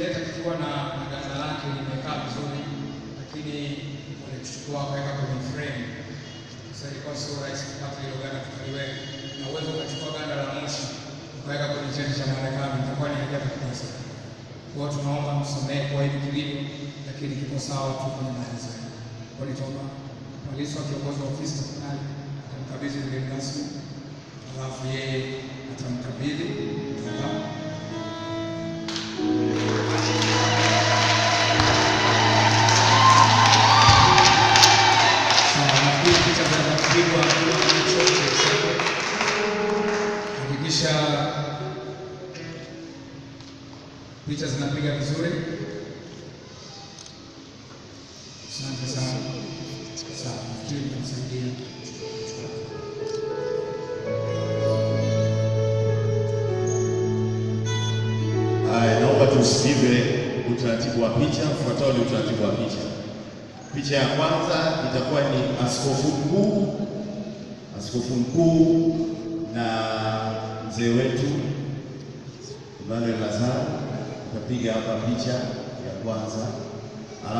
tulikileta kikiwa na ganda lake limekaa vizuri, lakini walichukua wakaweka kwenye frame. Sasa ilikuwa sio rahisi kupata hilo ganda tukaliweka, na uwezo ukachukua ganda la moshi ukaweka kwenye cheti cha Marekani, itakuwa ni ajabu kabisa. Kwa hiyo tunaomba msamehe kwa hili kilio, lakini kiko sawa tu kwenye maelezo yake. Kwa nitoka Maliso, kiongozi wa ofisi tafadhali atamkabidhi mgeni rasmi, alafu yeye atamkabidhi hakikisha picha zinapiga vizuri. Asante sana. Sawa, nafikiri tunasaidia. Haya, naomba tusikize utaratibu wa picha. Ufuatao ni utaratibu wa picha. Picha ya kwanza itakuwa ni askofu mkuu na mzee wetu Emmanuel Lazaro. Tutapiga hapa picha ya kwanza, alafu